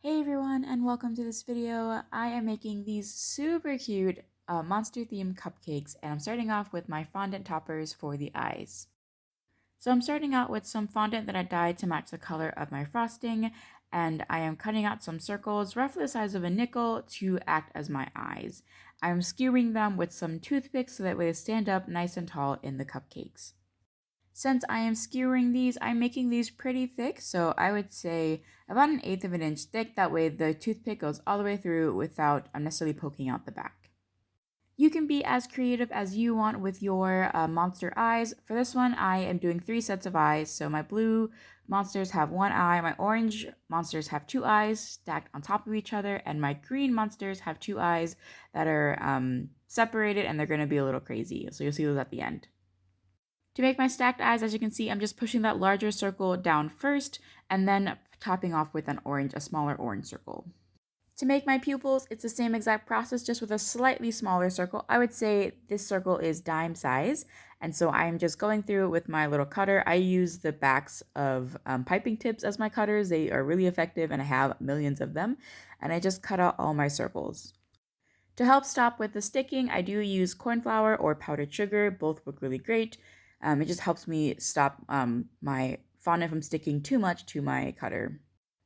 Hey everyone, and welcome to this video. I am making these super cute monster themed cupcakes, and I'm starting off with my fondant toppers for the eyes. So I'm starting out with some fondant that I dyed to match the color of my frosting, and I am cutting out some circles roughly the size of a nickel to act as my eyes. I'm skewering them with some toothpicks so that way they stand up nice and tall in the cupcakes. Since I am skewering these, I'm making these pretty thick, so I would say about 1/8 of an inch thick. That way the toothpick goes all the way through without necessarily poking out the back. You can be as creative as you want with your monster eyes. For this one, I am doing 3 sets of eyes. So my blue monsters have 1 eye, my orange monsters have 2 eyes stacked on top of each other, and my green monsters have 2 eyes that are separated, and they're going to be a little crazy. So you'll see those at the end. To make my stacked eyes, as you can see, I'm just pushing that larger circle down first and then topping off with a smaller orange circle. To make my pupils, it's the same exact process, just with a slightly smaller circle. I would say this circle is dime size, and so I'm just going through it with my little cutter. I use the backs of piping tips as my cutters. They are really effective, and I have millions of them, and I just cut out all my circles. To help stop with the sticking, I do use corn flour or powdered sugar. Both work really great. It just helps me stop my fondant from sticking too much to my cutter.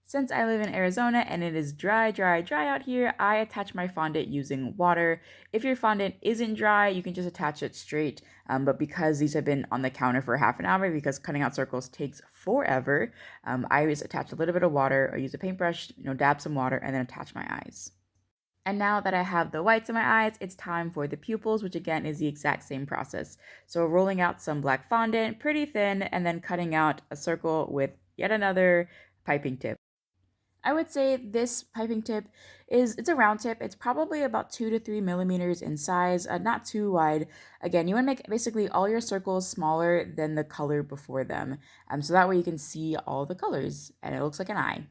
Since I live in Arizona and it is dry out here, I attach my fondant using water. If your fondant isn't dry, you can just attach it straight. But because these have been on the counter for half an hour, because cutting out circles takes forever, I always attach a little bit of water or use a paintbrush, dab some water, and then attach my eyes. And now that I have the whites in my eyes, it's time for the pupils, which again is the exact same process. So rolling out some black fondant, pretty thin, and then cutting out a circle with yet another piping tip. I would say this piping tip it's a round tip. It's probably about 2 to 3 millimeters in size, not too wide. Again, you want to make basically all your circles smaller than the color before them. So that way you can see all the colors and it looks like an eye.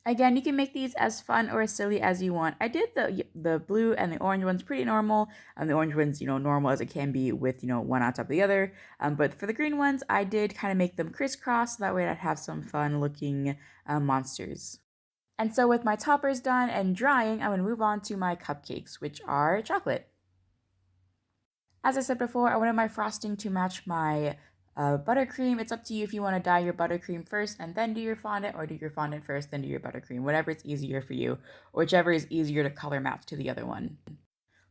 Again, you can make these as fun or as silly as you want. I did the blue and the orange ones pretty normal. The orange ones, normal as it can be with, one on top of the other. But for the green ones, I did kind of make them crisscross. So that way I'd have some fun looking monsters. And so with my toppers done and drying, I'm going to move on to my cupcakes, which are chocolate. As I said before, I wanted my frosting to match my buttercream. It's up to you if you want to dye your buttercream first and then do your fondant, or do your fondant first, then do your buttercream, whatever is easier for you, or whichever is easier to color match to the other one.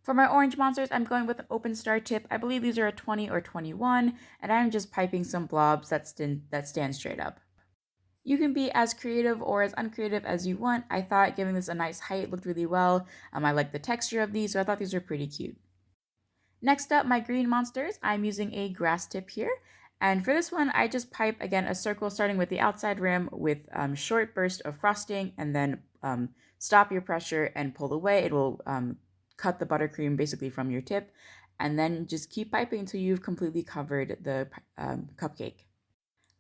For my orange monsters, I'm going with an open star tip. I believe these are a 20 or 21, and I'm just piping some blobs that stand straight up. You can be as creative or as uncreative as you want. I thought giving this a nice height looked really well. I like the texture of these, so I thought these were pretty cute. Next up, my green monsters. I'm using a grass tip here. And for this one, I just pipe, again, a circle starting with the outside rim with short burst of frosting, and then stop your pressure and pull away. It will cut the buttercream basically from your tip. And then just keep piping until you've completely covered the cupcake.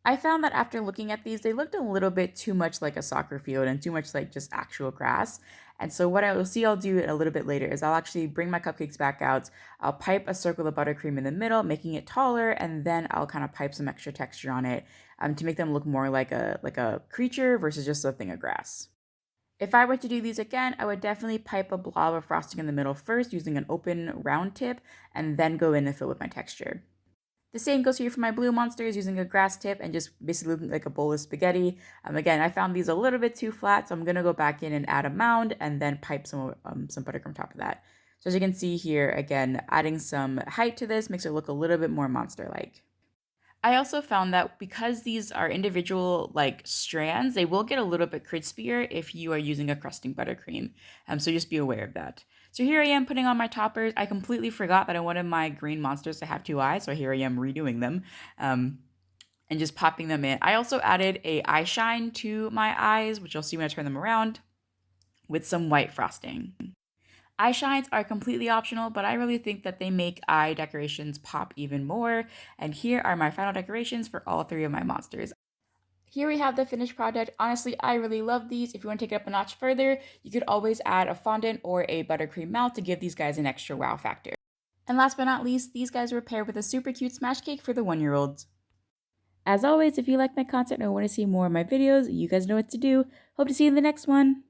I found that after looking at these, they looked a little bit too much like a soccer field and too much like just actual grass. And so what I'll do a little bit later is I'll actually bring my cupcakes back out. I'll pipe a circle of buttercream in the middle, making it taller, and then I'll kind of pipe some extra texture on it to make them look more like a creature versus just a thing of grass. If I were to do these again, I would definitely pipe a blob of frosting in the middle first using an open round tip, and then go in and fill with my texture. The same goes here for my blue monsters, using a grass tip and just basically looking like a bowl of spaghetti. Again, I found these a little bit too flat, so I'm going to go back in and add a mound and then pipe some buttercream on top of that. So as you can see here, again, adding some height to this makes it look a little bit more monster-like. I also found that because these are individual strands, they will get a little bit crispier if you are using a crusting buttercream. So just be aware of that. So here I am putting on my toppers. I completely forgot that I wanted my green monsters to have 2 eyes, so here I am redoing them and just popping them in. I also added a eye shine to my eyes, which you'll see when I turn them around, with some white frosting. Eye shines are completely optional, but I really think that they make eye decorations pop even more. And here are my final decorations for all 3 of my monsters. Here we have the finished product. Honestly, I really love these. If you want to take it up a notch further, you could always add a fondant or a buttercream mouth to give these guys an extra wow factor. And last but not least, these guys were paired with a super cute smash cake for the 1-year-olds. As always, if you like my content and want to see more of my videos, you guys know what to do. Hope to see you in the next one.